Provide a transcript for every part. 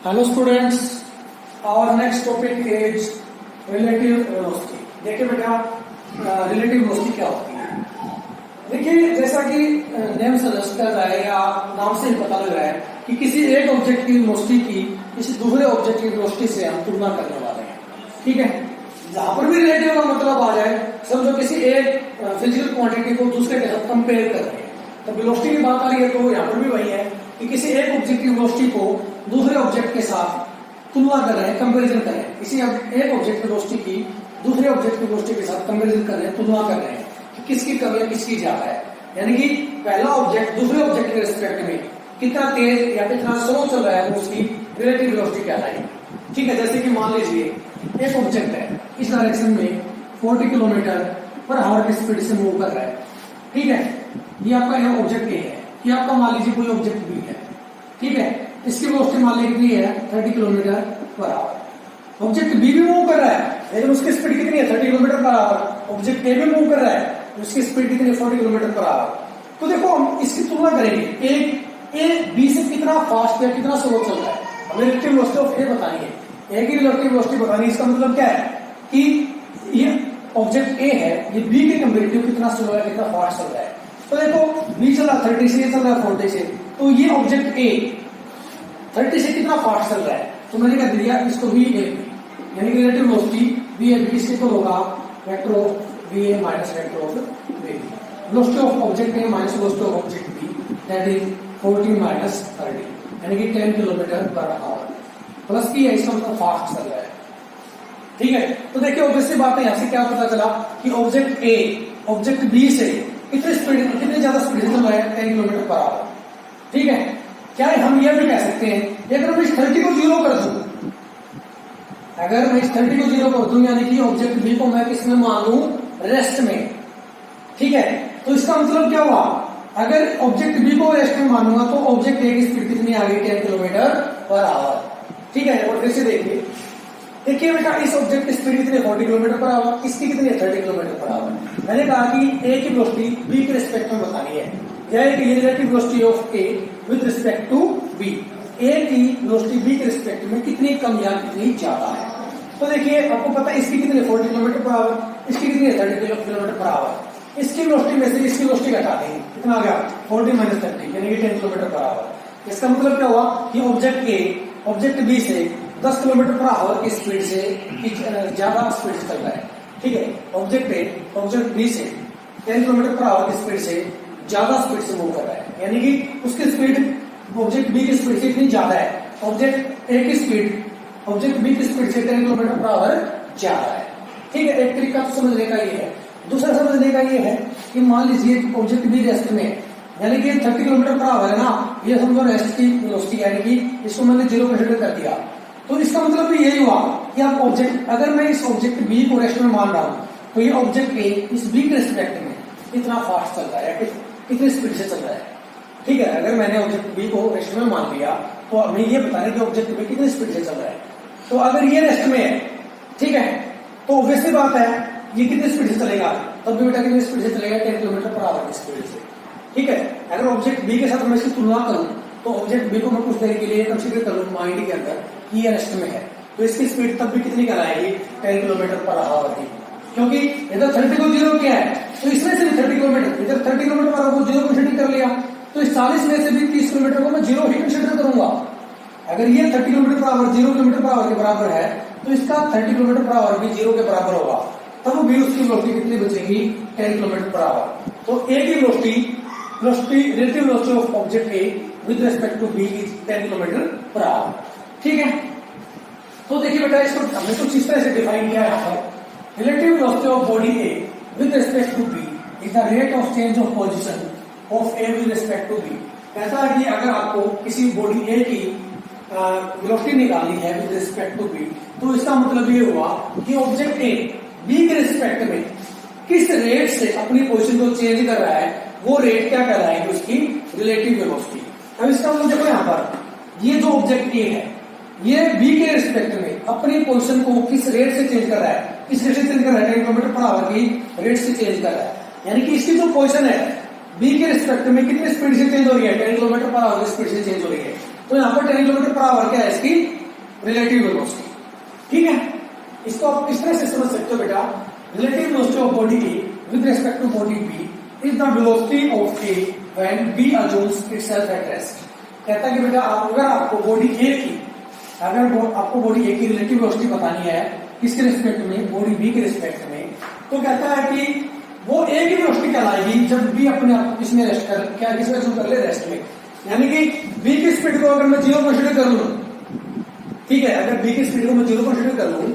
Hello students, our next topic is relative velocity। देखिए बेटा, relative velocity क्या होती है। देखिए, जैसा कि नेम सजेस्ट कर रहा है या नाम से ही पता लग रहा है कि किसी एक ऑब्जेक्ट की वेलोसिटी की किसी दूसरे ऑब्जेक्ट की वेलोसिटी से हम तुलना करने वाले हैं। ठीक है, जहां पर भी रिलेटिव का मतलब आ जाए, समझो किसी एक फिजिकल क्वांटिटी को दूसरे के साथ कंपेयर कर रहे हैं, तो वेलोसिटी की बात आ रही है। तो यहाँ पर भी वही है कि किसी एक ऑब्जेक्ट की वेलोसिटी को दूसरे ऑब्जेक्ट के साथ तुलना कर रहे हैं, कंपैरिजन कर रहे हैं। किसी एक ऑब्जेक्ट की वेलोसिटी की दूसरे ऑब्जेक्ट की वेलोसिटी के साथ कंपैरिजन कर रहे हैं, तुलना कर रहे हैं कि किसकी कम है किसकी ज्यादा है। यानी कि पहला ऑब्जेक्ट दूसरे ऑब्जेक्ट के रिस्पेक्ट में कितना तेज या कितना स्लो चल रहा है, वो उसकी रिलेटिव वेलोसिटी कहलाएगी। ठीक है, जैसे कि मान लीजिए एक ऑब्जेक्ट है, इस डायरेक्शन में 40 किलोमीटर पर आवर की स्पीड से मूव कर रहा है। ठीक है, ये आपका यह ऑब्जेक्ट ए है, ये आपका मान लीजिए कोई ऑब्जेक्ट बी है। ठीक है, इसकी वेलोसिटी मान लीजिए कितनी है, 30 kilometre per hour. Object B भी मूव कर रहा है, लेकिन उसकी स्पीड कितनी है, 30 kilometre per hour. Object A भी मूव कर रहा है, उसकी स्पीड कितनी है, 40 किलोमीटर पर आवर। तो देखो, हम इसकी तुलना करेंगे, ए बी से कितना फास्ट या कितना स्लो चल रहा है। हमें रिलेटिव वेलोसिटी ऑफ ए बतानी है, ए की रिलेटिव वेलोसिटी बतानी है। इसका मतलब क्या है कि ये ऑब्जेक्ट ए है, ये बी के कंपेरेटिव कितना स्लो है, कितना फास्ट चल रहा है। तो देखो, बी चल रहा 30 से, ये चल रहा है 40 से, तो ये ऑब्जेक्ट ए 30 से कितना फास्ट चल रहा है। तो मैंने क्या दिया इसको वी ए, यानी कि relative velocity V A B इसके होगा vector of V A minus vector of V B. Velocity of object A minus velocity of object B, that is 40 minus 30, यानी कि 10 किलोमीटर पर आवर। प्लस की है, इसका मतलब फास्ट चल रहा है। ठीक है, तो देखिए ऑब्वियसली बात है, यहां से क्या पता चला कि ऑब्जेक्ट ए ऑब्जेक्ट बी से कितनी ज्यादा स्पीड से चल रहा है, 10 किलोमीटर पर आवर। ठीक है, क्या हम यह भी कह सकते हैं, अगर मैं इस 30 को 0 कर दूं, अगर मैं इस 30 को 0 कर दूं, यानी कि ऑब्जेक्ट बी को मैं किसमें मानूं, रेस्ट में। ठीक है, तो इसका मतलब क्या हुआ, अगर ऑब्जेक्ट बी को रेस्ट में मानूंगा तो ऑब्जेक्ट ए की स्पीड कितनी आ गई, 10 किलोमीटर पर आवर। ठीक है, और फिर से देखिए बेटा, इस ऑब्जेक्ट की स्पीड कितनी है, 40 किलोमीटर पर आवर, इसकी कितनी है, 30 किलोमीटर पर आवर। मैंने कहा कि ए की वेलोसिटी बी के रिस्पेक्ट में बतानी है, यानी कि relative velocity of A with respect to B. A की वेलोसिटी बी के रिस्पेक्ट में कितनी कम या कितनी ज्यादा है। तो देखिए, आपको पता है इसकी कितनी है, 40 किलोमीटर पर आवर, इसकी कितनी है, 30 किलोमीटर पर आवर। इसकी वेलोसिटी में से इसकी वेलोसिटी घटा देंगे, कितना आ गया, 40 माइनस 30, यानी कि 10 किलोमीटर पर आवर। इसका मतलब क्या हुआ कि ऑब्जेक्ट ए ऑब्जेक्ट बी से 10 किलोमीटर पर आवर की स्पीड से ज्यादा स्पीड से चल रहा है। ठीक है, ऑब्जेक्ट ए ऑब्जेक्ट बी से 10 किलोमीटर पर आवर की स्पीड से ज्यादा स्पीड से मूव कर रहा है, यानी कि उसकी स्पीड ऑब्जेक्ट बी की स्पीड से इतनी ज्यादा है। ऑब्जेक्ट ए की स्पीड ऑब्जेक्ट बी की स्पीड से 10 किलोमीटर पर आवर ज्यादा है। ठीक है, एक तरीका तो समझने का ये है। दूसरा समझने का ये है कि मान लीजिए ऑब्जेक्ट बी रेस्ट में, यानी कि 30 किलोमीटर पर आवर है ना, ये समझो रेस्ट की वेलोसिटी, यानी कि इसको मैंने 0 कंसीडर कर दिया। तो इसका मतलब भी यही हुआ कि आप ऑब्जेक्ट, अगर मैं इस ऑब्जेक्ट बी को रेस्ट में मान रहा हूं, तो ये ऑब्जेक्ट ए इस बी के रिस्पेक्ट में कितना फास्ट चल रहा है, कितनी स्पीड से चल रहा है। ठीक है, अगर मैंने ऑब्जेक्ट बी को रेस्ट में मान लिया, तो हमें ये बताना है कि ऑब्जेक्ट बी कितनी स्पीड से चल रहा है। तो अगर ये रेस्ट में है, ठीक है, तो ऑब्वियसली बात है ये कितनी स्पीड से चलेगा, तब भी बेटा कितनी स्पीड से चलेगा, 10 किलोमीटर पर आवर की स्पीड से। ठीक है, अगर ऑब्जेक्ट बी के साथ मैं इसकी तुलना करूं, तो ऑब्जेक्ट बी को मैं कुछ देर के लिए कंसीडर करूं माइंड के अंदर कि ये रेस्ट में है, तो इसकी स्पीड तब भी कितनी कराएगी, 10 किलोमीटर पर आवर की। क्योंकि इधर 30 को 0 किया है, तो इसमें से भी 30 किलोमीटर, इधर 30 किलोमीटर पर आवर को 0 कंसीडर कर लिया, तो इस 40 में से भी 30 किलोमीटर को मैं 0 ही कंसीडर करूंगा। अगर ये 30 kilometre per our 0 kilometre per our के बराबर है, तो इसका 30 किलोमीटर पर आवर भी 0 के बराबर होगा, तब भी उसकी वेलोसिटी कितनी बचेगी, 10 किलोमीटर पर आवर। तो ए की velocity relative velocity of object A with respect to B is 10 kilometre per hour. ठीक है, तो देखिए बेटा, इसको हमने कुछ इस तरह से डिफाइन किया है यहाँ पर। Relative velocity of body A with respect to B is the rate of change of position of A with respect to B. कहता है कि अगर आपको किसी बॉडी ए की वेलोसिटी निकालनी है विद रिस्पेक्ट टू बी, तो इसका मतलब ये हुआ कि ऑब्जेक्ट ए बी के रिस्पेक्ट में किस रेट से अपनी पोजीशन को चेंज कर रहा है, वो रेट क्या कहलाएगी, उसकी रिलेटिव वेलोसिटी। अब इसका मतलब देखो, यहाँ पर ये जो ऑब्जेक्ट ए है, ये बी के रिस्पेक्ट में अपनी पोजीशन को किस रेट से चेंज कर रहा है, किस रेट से चेंज कर रहा है, 10 किलोमीटर पर आवर की रेट से चेंज कर रहा है। यानी कि इसकी जो पोजीशन है बी के रिस्पेक्ट में कितनी स्पीड से चेंज हो रही है, 10 किलोमीटर पर आवर की स्पीड से चेंज हो रही है। तो यहाँ पर 10 किलोमीटर पर आवर क्या है इसकी रिलेटिव वेलोसिटी। ठीक है, इसको आप किस तरह से समझ सकते हो बेटा, relative velocity of body A with respect to body B is the velocity of A when B assumes itself at rest. कहता है कि बेटा अगर आपको बॉडी ए की आपको बॉडी ए की रिलेटिव वेलोसिटी बतानी है किसके रिस्पेक्ट में, बॉडी बी के रिस्पेक्ट में, तो कहता है कि वो ए की वेलोसिटी कहलाएगी जब बी अपने आप किसमें रेस्ट कर क्या किसमें अज्यूम कर ले रेस्ट में। यानी कि बी की स्पीड को अगर मैं 0 कंसीडर कर लूं, ठीक है, अगर बी की स्पीड को मैं 0 कंसीडर कर लूं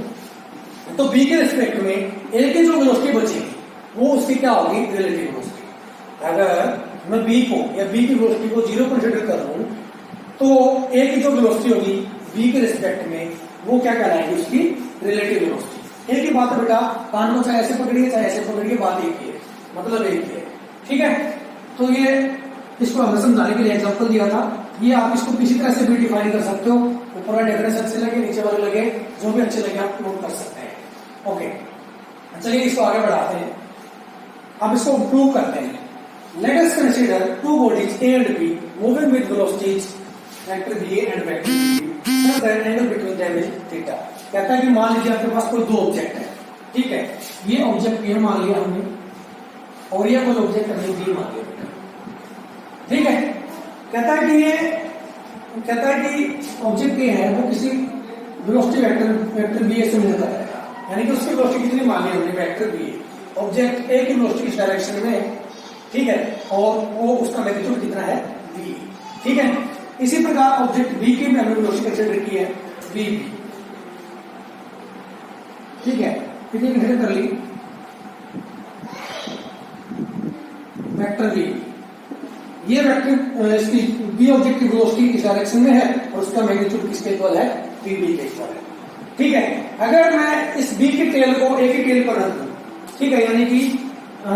तो बी के रिस्पेक्ट में ए की जो वेलोसिटी बचेगी वो उसकी क्या होगी, रिलेटिव वेलोसिटी। अगर मैं बी को या बी की वेलोसिटी को 0 कंसीडर कर लूं तो ए की जो वेलोसिटी होगी बी के रिस्पेक्ट में वो क्या कहलाएगी, उसकी रिलेटिव वेलोसिटी। एक ही बात है बेटा, कान को चाहे ऐसे पकड़िए चाहे ऐसे पकड़िए, बात एक ही है, मतलब एक ही है। ठीक है, तो ये इसको हमें समझाने के लिए एग्जांपल दिया था। ये आप इसको किसी तरह से भी डिफाइन कर सकते हो, ऊपर वाले डेफिनेशन अच्छे लगे, नीचे वाले लगे, जो भी अच्छे लगे आप नोट कर सकते हैं। ओके, चलिए इसको आगे बढ़ाते हैं, अब इसको प्रूव करते हैं। Let us consider two bodies A and B moving with velocities vector B and vector B, so that angle between them is theta. कहता है कि मान लीजिए आपके पास कोई दो ऑब्जेक्ट है, ठीक है, ये ऑब्जेक्ट ए मान लिया हमने और ये कोई ऑब्जेक्ट हमने बी मान लिया, ठीक है। कहता है कि ऑब्जेक्ट ए है वो किसी वेलोसिटी वेक्टर बी से मिलता है, यानी कि उसकी वेलोसिटी कितनी मान ली हमने, वेक्टर बी। ऑब्जेक्ट ए की वेलोसिटी इस डायरेक्शन में, ठीक है, और वो उसका मैग्नीट्यूड कितना है, बी। ठीक है, इसी प्रकार ऑब्जेक्ट बी की हमने वेलोसिटी कंसीडर की है वी, ठीक है, कितनी कंसीडर कर ली, वेक्टर बी। ये वेक्टर इसकी बी ऑब्जेक्ट की वेलोसिटी इस डायरेक्शन में है और उसका मैग्नीट्यूड किसके इक्वल है, बी के इक्वल है। ठीक है, अगर मैं इस बी की टेल को ए की टेल पर रख दूं, ठीक है, यानी कि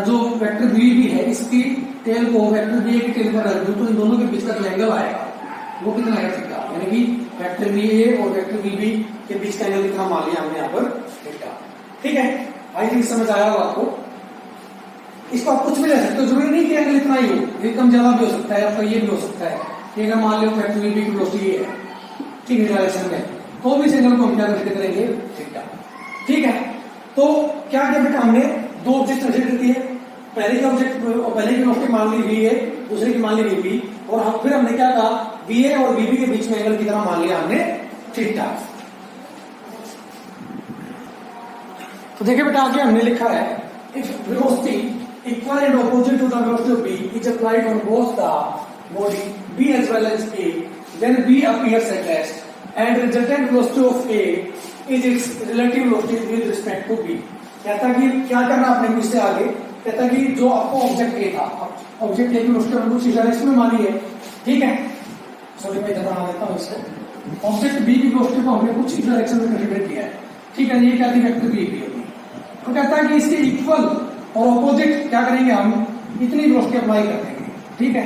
जो वेक्टर बी भी है इसकी टेल को वेक्टर बी की टेल पर रख दूं तो इन दोनों के बीच का जो एंगल आएगा वो कितना आएगा, थीटा। यानी कि वेक्टर बी ए और वेक्टर बी बी के बीच का एंगल कितना मान लिया हमने यहाँ पर, थीटा। ठीक है, आई थिंक समझ आया होगा आपको। इसको आप कुछ भी ले सकते हो, जरूरी नहीं कि एंगल इतना ही हो, ये कम ज्यादा भी हो सकता है, आपका ये भी हो सकता है कि अगर मान लो वेक्टर बी की वेलोसिटी है, ठीक है, डायरेक्शन में, तो भी इस एंगल को हम क्या कंसीडर करेंगे, थीटा। ठीक है, तो क्या किया बेटा, हमने दो ऑब्जेक्ट कंसीडर किए, पहले की वेलोसिटी मान ली वी ए, दूसरे की मान ली वी बी, और फिर हमने क्या कहा, वी ए और वी बी के बीच में एंगल कितना मान लिया हमने, थीटा। तो देखिए बेटा आगे हमने लिखा है, if velocity equal and opposite to the velocity of b is applied on both the body b as well as a, then b appears at rest and resultant velocity of a is its relative velocity with respect to b। कहता कि क्या करना आपने इससे आगे, कहता कि जो आपको ऑब्जेक्ट ए था, ऑब्जेक्ट ए की वेलोसिटी हमने कुछ डायरेक्शन में मानी है, ठीक है, सॉरी मैं इधर बना देता हूँ इसको, ऑब्जेक्ट बी की वेलोसिटी को हमने कुछ इस डायरेक्शन में कंसीडर किया है, ठीक है, ये क्या थी, वेक्टर बी होगी। तो कहता है कि इसके इक्वल और ऑपोजिट क्या करेंगे, हम इतनी वेलोसिटी अप्लाई कर देंगे, ठीक है,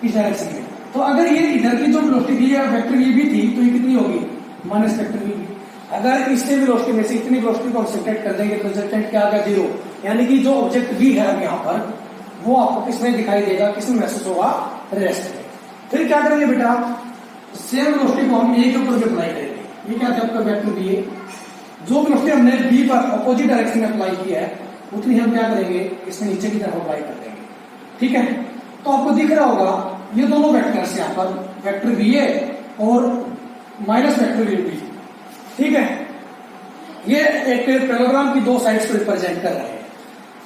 इस डायरेक्शन में। तो अगर ये इधर की जो वेलोसिटी दी है वेक्टर ये भी थी तो ये कितनी होगी, माइनस वेक्टर बी। अगर इससे वेलोसिटी में से इतनी वेलोसिटी को हम सब्ट्रैक्ट कर देंगे तो रिजल्टेंट क्या आ गया, 0। यानी कि जो ऑब्जेक्ट बी है अब यहाँ पर वो आपको किसमें दिखाई देगा, किसमें महसूस होगा, रेस्ट में। फिर क्या करेंगे बेटा, सेम वेलोसिटी को हम ए के ऊपर भी अप्लाई करेंगे। ये क्या था आपका वेक्टर बी है, जो वेलोसिटी हमने बी पर अपोजिट डायरेक्शन में अप्लाई किया है उतनी हम क्या करेंगे, इसमें नीचे की तरफ अप्लाई कर देंगे। ठीक है, तो आपको दिख रहा होगा ये दोनों वेक्टर्स यहाँ पर, वेक्टर बी ए और माइनस वेक्टर बी बी। ठीक है, ये एक पैरेललोग्राम की दो साइड्स को रिप्रेजेंट कर रहे हैं।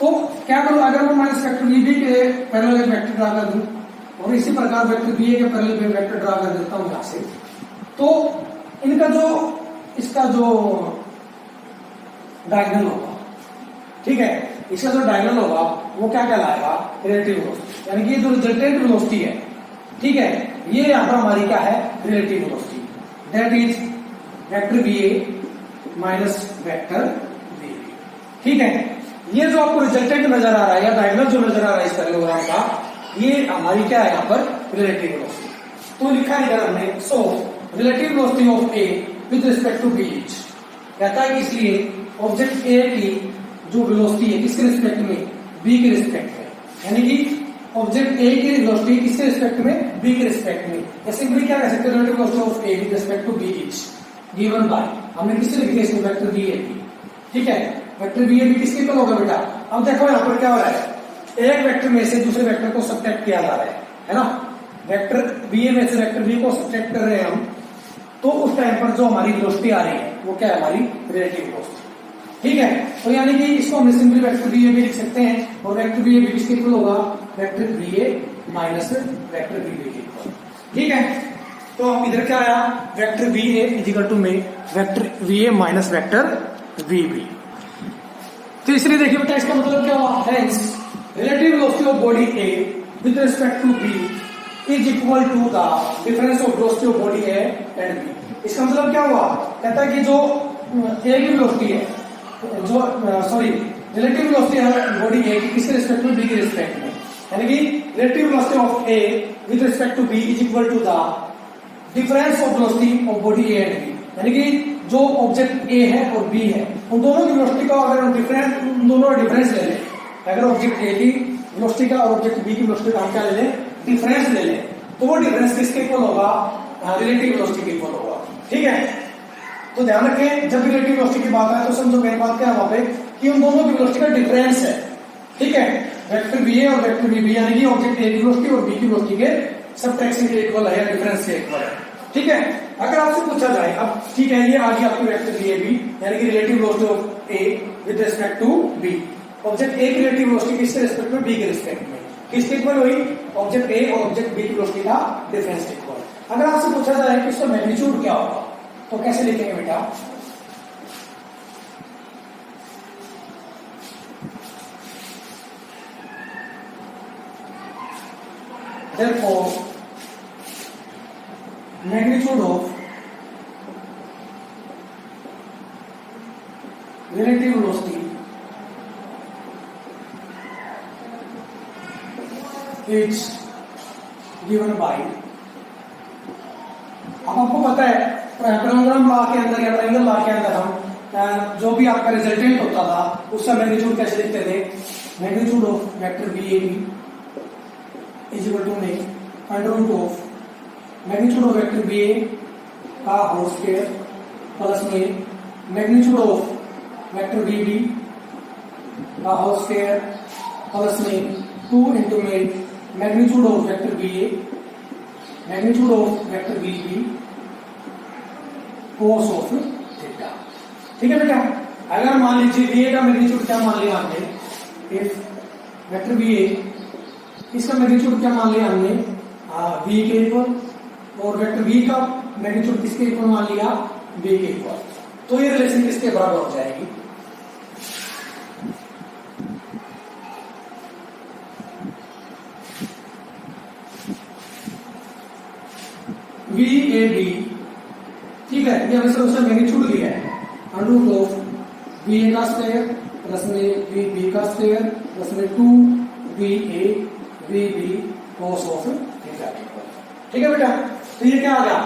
तो क्या करूं, अगर मैं माइनस वेक्टर बी बी के पैरेलल एक वेक्टर ड्रा कर दूं और इसी प्रकार वेक्टर बी ए के पैरेलल एक वेक्टर ड्रा कर देता हूं यहां से, तो इनका जो इसका जो डायगोनल होगा, ठीक है, इसका जो डायगोनल होगा वो क्या कहलाएगा, रिलेटिव वेलोसिटी। यानी कि जो रिजल्टेंट वेलोसिटी है, ठीक है, ये यहां पर हमारी क्या है, relative velocity, that is vector B A minus vector B B. ठीक है, ये जो आपको रिजल्टेंट नजर आ रहा है या डायगोनल जो नजर आ रहा है इस पैरेललोग्राम का, ये हमारी क्या है यहाँ पर, रिलेटिव वेलोसिटी। तो लिखा है इधर हमने, so relative velocity of A with respect to B is, कहता है कि इसलिए ऑब्जेक्ट ए की जो वेलोसिटी है किसके रिस्पेक्ट में, बी के रिस्पेक्ट में, यानी कि ऑब्जेक्ट ए की वेलोसिटी किसके रिस्पेक्ट में, बी के रिस्पेक्ट में, या सिंपली क्या कह सकते हैं relative velocity of A with respect to B is given by, हमने किससे लिख दिया इसमें वेक्टर बी ए बी, ठीक है। वेक्टर बी ए बी किसके इक्वल होगा बेटा, अब देखो यहाँ पर क्या हो रहा है, एक वेक्टर में से दूसरे वेक्टर को सब्ट्रैक्ट किया जा रहा है ना, वेक्टर बी ए में से वेक्टर बी को सब्ट्रैक्ट कर रहे हैं हम, तो उस टाइम पर जो हमारी वेलोसिटी आ रही है वो क्या है, हमारी रिलेटिव वेलोसिटी, ठीक है। तो यानी कि इसको हम सिंपली वेक्टर बी ए भी लिख सकते हैं, और वेक्टर बी ए भी किसके इक्वल होगा, vector B A minus vector B B के इक्वल, ठीक है। तो अब इधर क्या आया, vector B A equal to में vector B A minus vector B B. तो इसलिए देखिए बेटा इसका मतलब क्या हुआ, hence relative velocity of body A with respect to B is equal to the difference of velocity of body A and B. इसका मतलब क्या हुआ, कहता है कि जो ए की वेलोसिटी है, जो सॉरी रिलेटिव वेलोसिटी है बॉडी ए की किसके रिस्पेक्ट में, बी के रिस्पेक्ट में, यानी कि relative velocity of A with respect to B is equal to the difference of velocity of body A and B, यानी कि जो ऑब्जेक्ट ए है और बी है उन दोनों की वेलोसिटी का अगर हम डिफरेंस, उन दोनों का डिफरेंस ले लें, अगर ऑब्जेक्ट ए की वेलोसिटी का और ऑब्जेक्ट बी की वेलोसिटी का हम क्या ले लें, डिफरेंस ले लें, तो वो डिफरेंस किसके इक्वल होगा, रिलेटिव वेलोसिटी के इक्वल होगा, ठीक है। तो ध्यान रखें जब रिलेटिव वेलोसिटी की बात आए तो समझो मेरी बात क्या है वहां पे कि उन दोनों की वेलोसिटी का डिफरेंस है, ठीक है। वेक्टर बी ए और वेक्टर बी बी यानी कि ऑब्जेक्ट ए की वेलोसिटी और बी की वेलोसिटी के सबट्रैक्शन के इक्वल है या डिफरेंस के इक्वल है, ठीक है। अगर आपसे पूछा जाए अब, ठीक है ये आ गया आपकी वेक्टर बी ए बी यानी कि relative velocity of A with respect to B, object A की रिलेटिव वेलोसिटी किसके रिस्पेक्ट में, बी के रिस्पेक्ट में, किसके इक्वल हुई, ऑब्जेक्ट ए और ऑब्जेक्ट बी की वेलोसिटी का डिफरेंस इक्वल। अगर आपसे पूछा जाए कि इसका मैग्नीट्यूड क्या होगा तो कैसे लिखेंगे बेटा, therefore magnitude of relative velocity is given by, अब आपको पता है पैरालेलोग्राम लॉ के अंदर या ट्रायंगल लॉ के अंदर हम जो भी आपका रिजल्टेंट होता था उसका मैग्नीट्यूड कैसे लिखते थे, magnitude of vector B A B is equal to में under root of magnitude of vector B A का होल स्क्वायर प्लस में magnitude of vector B B का होल स्क्वायर प्लस में 2 इंटू में magnitude of vector B A magnitude of vector B B cos of theta, ठीक है बेटा। अगर मान लीजिए बी ए का मैग्नीट्यूड क्या मान लिया हमने, इफ वेक्टर बी ए इसका मैग्नीट्यूड क्या मान लिया हमने, बी के इक्वल, और वेक्टर बी का मैग्नीट्यूड किसके इक्वल मान लिया, बी के इक्वल, तो ये रिलेशन किसके बराबर हो जाएगी, बी ए बी, ठीक है। ये हमें उसका मैग्नीट्यूड दिया है under root of B A का स्क्वायर प्लस में बी बी का स्क्वायर प्लस में 2 B A B B cos of theta, ठीक है बेटा। तो ये क्या आ गया,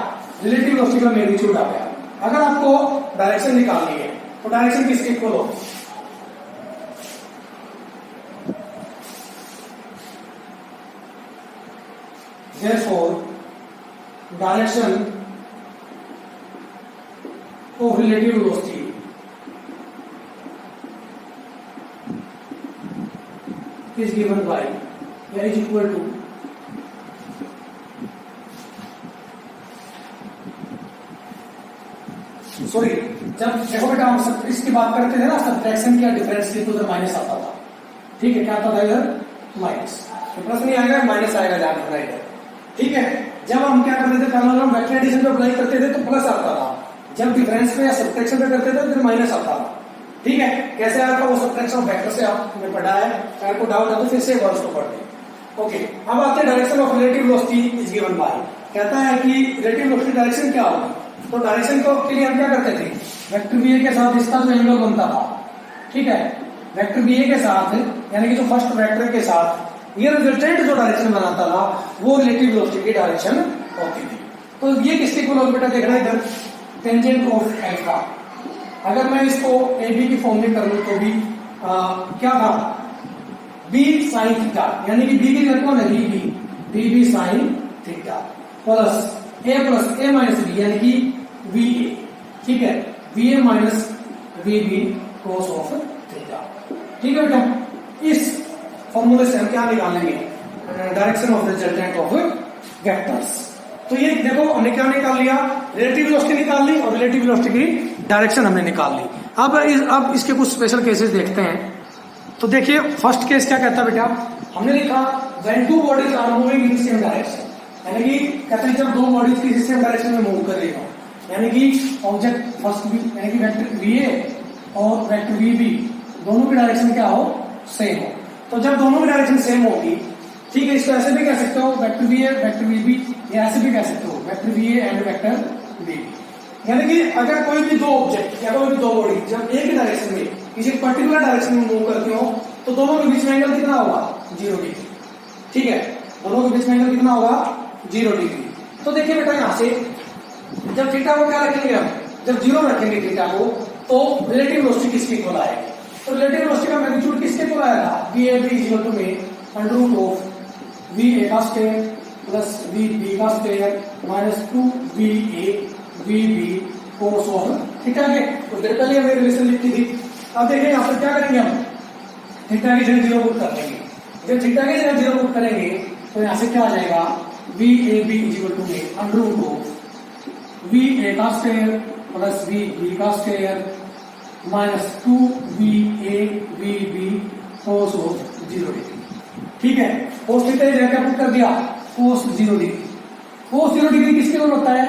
रिलेटिव वेलोसिटी का मैग्नीट्यूड आ गया। अगर आपको डायरेक्शन निकालनी है तो डायरेक्शन किसके इक्वल हो, therefore direction of relative velocity is given by is equal to sorry जब देखो बेटा हम इसकी बात करते थे ना सब्ट्रैक्शन किया डिफरेंस की तो उधर माइनस आता था, ठीक है, क्या आता था इधर माइनस, तो प्लस नहीं आएगा माइनस आएगा ध्यान रखना इधर, ठीक है। जब हम क्या करते थे पहले हम वेक्टर एडिशन पे अप्लाई करते थे तो प्लस आता था, जब डिफरेंस पे या सब्ट्रैक्शन पे करते थे तो माइनस आता था, ठीक है। कैसे आता वो सब्ट्रैक्शन वेक्टर से आपने पढ़ा है, अगर को डाउट है तो फिर से एक बार उसको पढ़ लें। ओके, अब आते हैं direction of relative velocity is given bye, कहता है कि रिलेटिव वेलोसिटी डायरेक्शन क्या होगी, तो डायरेक्शन के लिए हम क्या करते थे, वेक्टर बी ए के साथ इसका जो एंगल बनता था, ठीक है, वेक्टर बी ए के साथ यानी कि जो फर्स्ट वेक्टर के साथ ये रिजल्टेंट जो डायरेक्शन बनाता था वो रिलेटिव वेलोसिटी की डायरेक्शन होती थी। तो ये किसके इक्वल होगा बेटा, देखना इधर टेंजेंट ऑफ अल्फा। अगर मैं इसको ए बी की फॉर्म में कर लूं तो भी क्या था, बी साइन थीटा, यानी कि बी की जगह कौन है, B B sine theta plus A minus B, यानी कि वी ए, ठीक है, V A minus V B cos of theta. ठीक है बेटा, इस फॉर्मूले से हम क्या निकालेंगे, direction of resultant of vectors. तो ये देखो हमने क्या निकाल लिया, रिलेटिव वेलोसिटी निकाल ली और रिलेटिव वेलोसिटी की डायरेक्शन हमने निकाल ली। अब इसके कुछ स्पेशल केसेस देखते हैं। तो देखिए फर्स्ट केस क्या कहता है बेटा, हमने लिखा when two bodies are moving in same direction, यानी कि कहते हैं जब दो बॉडीज किसी सेम डायरेक्शन में मूव कर रही हो, यानी कि ऑब्जेक्ट फर्स्ट यानी कि वेक्टर वी ए और वेक्टर वी बी दोनों की डायरेक्शन क्या हो, सेम हो। तो जब दोनों की डायरेक्शन सेम होगी, ठीक है, इसको ऐसे भी कह सकते हो vector V A vector V B, या ऐसे भी कह सकते हो vector V A and vector V B. यानी कि अगर कोई भी दो ऑब्जेक्ट या कोई भी दो बॉडी जब एक ही डायरेक्शन में किसी पर्टिकुलर डायरेक्शन में मूव करती हो, तो दोनों के बीच में एंगल कितना होगा, 0 डिग्री। ठीक है, दोनों के बीच में एंगल कितना होगा, 0 डिग्री। तो देखिए बेटा यहां से जब थीटा को क्या रखेंगे हम, जब 0 रखेंगे थीटा को, तो रिलेटिव वेलोसिटी किसके इक्वल आएगी, तो रिलेटिव वेलोसिटी का मैग्नीट्यूड किसके इक्वल आएगा, V A B equal to में under root of V A का स्क्वायर प्लस वी बी का square minus 2 V A V B cos of theta के। तो फिर पहले हमें रिलेशन लिखी थी। अब देखिए यहाँ पर क्या करेंगे हम, थीटा की जगह 0 पुट कर देंगे। जब थीटा की जगह 0 पुट करेंगे तो यहाँ से क्या आ जाएगा, V A B equal to में under root of V A का स्क्वायर प्लस वी बी का square minus 2 V A V B cos of 0 degree. ठीक है, कोस थीटा की जगह क्या पुट कर दिया, कोस 0 डिग्री। कोस 0 डिग्री किसके इक्वल होता है,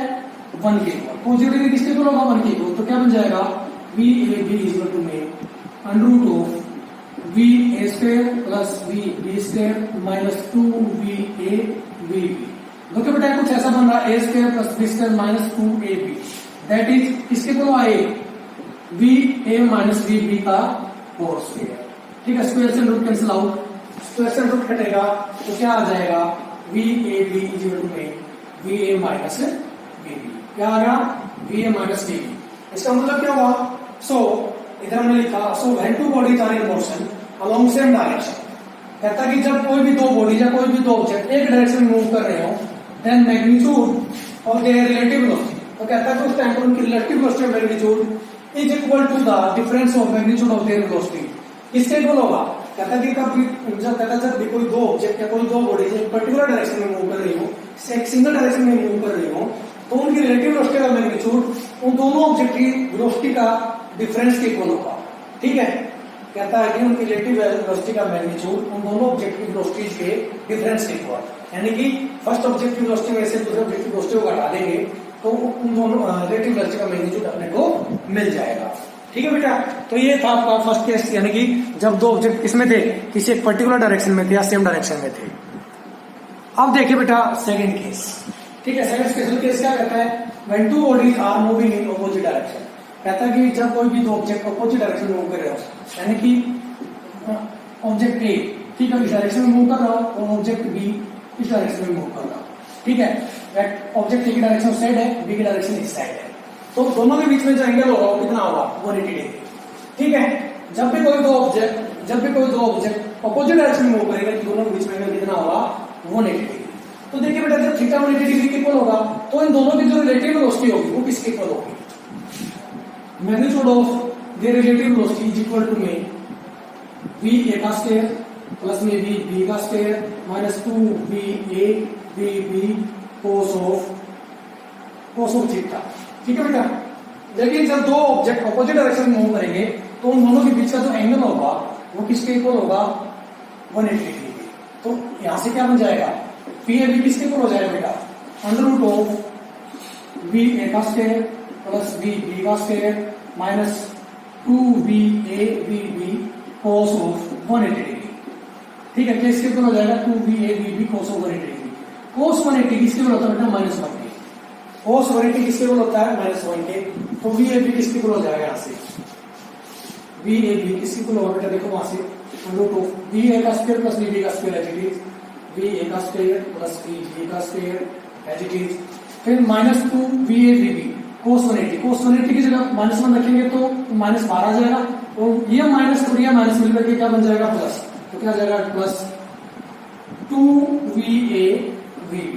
1 के इक्वल। कोस 0 डिग्री किसके इक्वल होगा, 1 के इक्वल। तो क्या बन जाएगा, V A B equal to में under root of V A square plus V B square minus 2 V A V B. देखो बेटा कुछ ऐसा बन रहा है, A square plus B square minus 2 A B, that is किसके इक्वल आए, V A minus V B का होल स्क्वायर। ठीक है, स्क्वायर से रूट कैंसिल आउट, स्क्वायर से रूट कटेगा तो क्या आ जाएगा, V A B equal to में V A minus V B. क्या आ गया, V A minus V B. इसका मतलब क्या हुआ, सो इधर हमने लिखा so when two bodies are in motion along same direction, कहता कि जब कोई भी दो बॉडी या कोई भी दो ऑब्जेक्ट एक डायरेक्शन में मूव कर रहे हो, then magnitude of their relative velocity, तो कहता है कि उस टाइम पर उनकी relative velocity of magnitude is equal to the difference of magnitude of their velocity. किसके इक्वल होगा, कहता है कि जब भी कोई दो ऑब्जेक्ट या कोई दो बॉडी एक पर्टिकुलर डायरेक्शन में मूव कर रही हो, एक सिंगल डायरेक्शन में मूव कर रही हो, तो उनकी रिलेटिव वेलोसिटी का मैग्नीट्यूड उन दोनों ऑब्जेक्ट की वेलोसिटी का डिफरेंस के इक्वल होगा। ठीक है, कहता है कि उनकी रिलेटिव वेलोसिटी का मैग्नीट्यूड उन दोनों ऑब्जेक्ट की वेलोसिटीज के डिफरेंस के इक्वल, यानी कि फर्स्ट ऑब्जेक्ट की वेलोसिटी में से दूसरे ऑब्जेक्ट की वेलोसिटी को घटा देंगे तो उन दोनों रिलेटिव वेलोसिटी का मैग्नीट्यूड अपने को मिल जाएगा। ठीक है बेटा, तो ये था आपका फर्स्ट केस, यानी कि जब दो ऑब्जेक्ट किसमें थे, किसी एक पर्टिकुलर डायरेक्शन में थे या सेम डायरेक्शन में थे। अब देखिए बेटा सेकंड केस। ठीक है, सेकंड स्पेशल केस क्या कहता है, when two bodies are moving in opposite direction, कहता है कि जब कोई भी दो ऑब्जेक्ट अपोजिट डायरेक्शन में मूव कर रहे हो, यानी कि ऑब्जेक्ट ए ठीक है इस डायरेक्शन में मूव कर रहा हो और ऑब्जेक्ट बी इस डायरेक्शन में मूव कर रहा हो। ठीक है, ऑब्जेक्ट ए की डायरेक्शन उस साइड है, बी की डायरेक्शन इस साइड है, तो दोनों के बीच में जो एंगल होगा वो कितना होगा, 180 डिग्री। ठीक है, जब भी कोई दो ऑब्जेक्ट अपोजिट डायरेक्शन में मूव करेगा तो दोनों के बीच में एंगल कितना होगा, 180 डिग्री। तो देखिए बेटा जब थीटा 180 डिग्री के इक्वल होगा तो इन दोनों की जो रिलेटिव वेलोसिटी होगी वो किसके इक्वल होगी, magnitude of their relative velocity is equal to में वी ए का स्क्वायर प्लस में वी बी का square minus 2 V A V B cos of theta. ठीक है बेटा, लेकिन जब दो ऑब्जेक्ट अपोजिट डायरेक्शन में मूव करेंगे तो उन दोनों के बीच का जो एंगल होगा वो किसके इक्वल होगा, 180 डिग्री। तो यहां से क्या बन जाएगा, पी ए बी किसके इक्वल हो जाएगा बेटा, under root of V A का स्क्वायर प्लस वी बी का square minus 2 V A V B cos of 180 degree. ठीक है, किसके इक्वल हो जाएगा, 2 V A V B cos of 180 degree. Cos 180 किसके इक्वल होता है बेटा, -1 के। कोस 180 किसके इक्वल होता है, -1 के। तो वी ए बी किसके इक्वल हो जाएगा, यहाँ से वी ए बी किसके इक्वल होगा बेटा, देखो वहां से रूट ऑफ वी ए का स्क्वायर प्लस वी बी का square as it is, V A का स्क्वायर प्लस वी बी का स्क्वायर एज इट इज, फिर -2 V A V B cos 180 की जगह -1 रखेंगे तो माइनस बाहर आ जाएगा और ये माइनस और ये माइनस मिलकर के क्या बन जाएगा, प्लस। तो क्या जाएगा प्लस 2VA VB।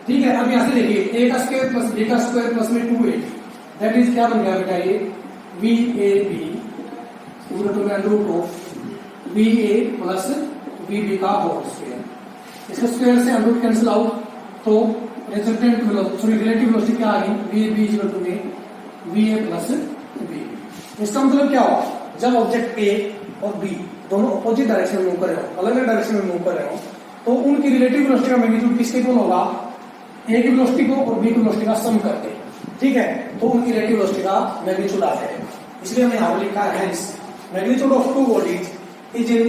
ठीक है, अब यहां से देखिए ए का स्क्वायर प्लस बी का स्क्वायर प्लस में 2AB, दैट इज क्या बन गया बेटा ये VAB equal to root of VA plus VB का होल स्क्वायर। इसका स्क्वायर से अंडर कैंसिल आउट, तो रिजल्टेंट सॉरी रिलेटिव वेलोसिटी क्या आ गई VAB equal to VA plus VB। इसका मतलब क्या होगा, जब ऑब्जेक्ट A और B दोनों अपोजिट डायरेक्शन में मूव कर रहे हो, अलग अलग डायरेक्शन में मूव कर रहे हो, तो उनकी रिलेटिव वेलोसिटी का मैग्नीट्यूड किसके इक्वल होगा, A की वेलोसिटी को और B की वेलोसिटी का सम करके। ठीक है, तो उनकी रिलेटिव वेलोसिटी का मैग्नीट्यूड आ जाएगा। इसलिए हमने यहां पर लिखा है magnitude of two bodies is in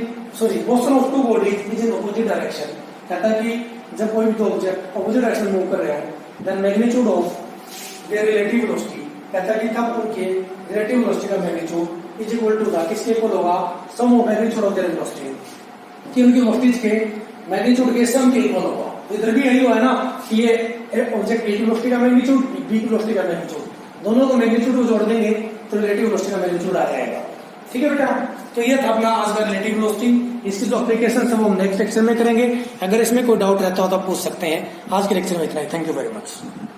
motion of two bodies is in opposite direction. कहता है कि जब कोई भी दो ऑब्जेक्ट अपोजिट डायरेक्शन में मूव कर रहे हो, then magnitude of their relative velocity, कहता है कि तब उनके रिलेटिव वेलोसिटी का magnitude is equal to the किसके इक्वल होगा, sum of magnitude of their velocity, कि उनकी वेलोसिटीज के मैग्नीट्यूड के सम के इक्वल होगा। तो इधर भी यही हुआ है ना कि ये ऑब्जेक्ट ए की वेलोसिटी का मैग्नीट्यूड, बी की वेलोसिटी का मैग्नीट्यूड, दोनों को मैग्नीट्यूड को जोड़ देंगे तो रिलेटिव वेलोसिटी का मैग्नीट्यूड आ जाएगा। ठीक है बेटा, तो ये था अपना आज का रिलेटिव वेलोसिटी। इसकी जो एप्लीकेशन है वो हम नेक्स्ट लेक्चर में करेंगे। अगर इसमें कोई डाउट रहता हो तो आप पूछ सकते हैं। आज के लेक्चर में इतना ही। Thank you very much.